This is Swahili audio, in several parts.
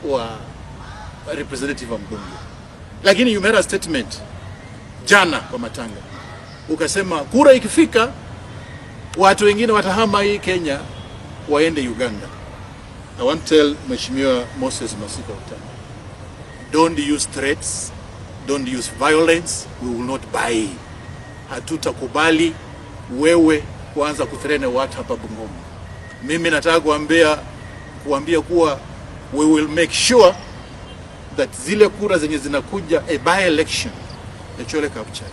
wa representative wa mbunge. Lakini you made a statement jana kwa matanga, ukasema kura ikifika watu wengine watahama hii Kenya waende Uganda. I want to tell Mheshimiwa Moses Masika Weta, don't use threats, don't use violence, we will not buy. Hatutakubali wewe kuanza kuthreaten watu hapa Bungoma. Mimi nataka kuambia kuwa we will make sure that zile kura zenye zinakuja a by election ya Chole Kabuchai,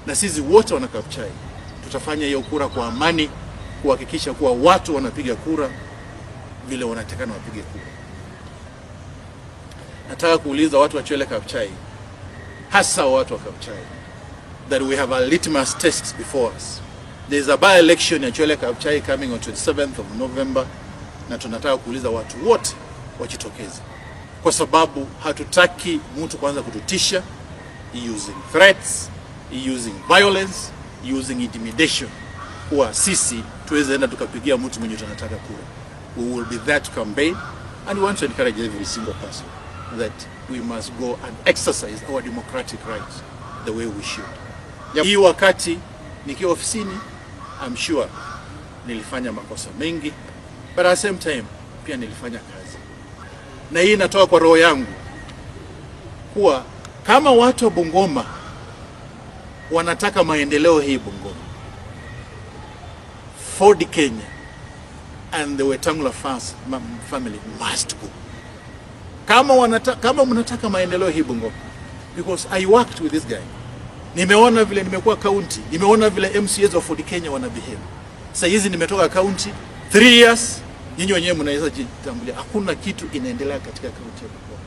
na sisi wote wana Kabuchai tutafanya hiyo kura kwa amani, kuhakikisha kuwa watu wanapiga kura vile wanatakana wapige kura. Nataka kuuliza watu wa Chole Kabuchai, hasa watu wa Kabuchai, that we have a litmus test before us. There is a by election ya Chole Kabuchai coming on 27th of November, na tunataka kuuliza watu wote wajitokeze, kwa sababu hatutaki mtu kwanza kututisha using threats, using violence, using intimidation, kwa sisi tuweze enda tukapigia mtu mwenye tunataka kura. We will be there to campaign, and we want to encourage every single person that we must go and exercise our democratic rights the way we should. Yep. Hii wakati nikiwa ofisini, I'm sure nilifanya makosa mengi, but at the same time pia nilifanya kazi. Na hii inatoka kwa roho yangu kuwa kama watu wa Bungoma wanataka maendeleo hii Bungoma, Ford Kenya and the Wetangula family must go. Kama mnataka maendeleo hii Bungoma, because I worked with this guy. Nimeona vile nimekuwa county, nimeona vile MCAs of Ford Kenya wana behave. Sasa hizi nimetoka county 3 years, nyinyi wenyewe mnaweza jitambulia hakuna kitu inaendelea katika county ya Bungoma.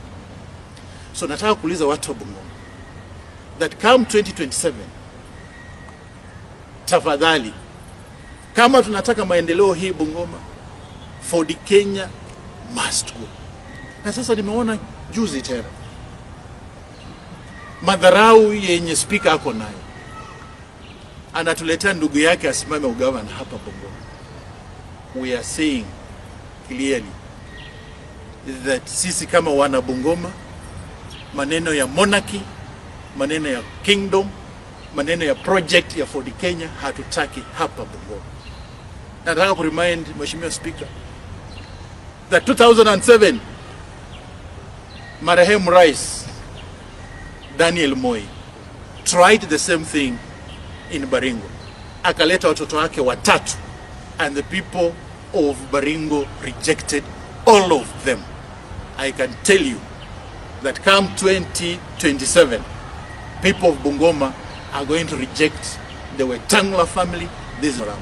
So nataka kuuliza watu wa Bungoma that come 2027, tafadhali, kama tunataka maendeleo hii Bungoma, Ford Kenya must go. Na sasa nimeona juzi tena madharau yenye speaker ako nayo, anatuletea ndugu yake asimame ugavana hapa Bungoma. We are saying clearly that sisi kama wana Bungoma, maneno ya monarchy, maneno ya kingdom, maneno ya project ya Ford Kenya hatutaki hapa Bungoma. Nataka ku remind Mheshimiwa Speaker that 2007 marehemu Rais Daniel Moi tried the same thing in Baringo. Akaleta watoto wake watatu, and the people of Baringo rejected all of them. I can tell you that come 2027, people of Bungoma are going to reject the Wetangula family. This is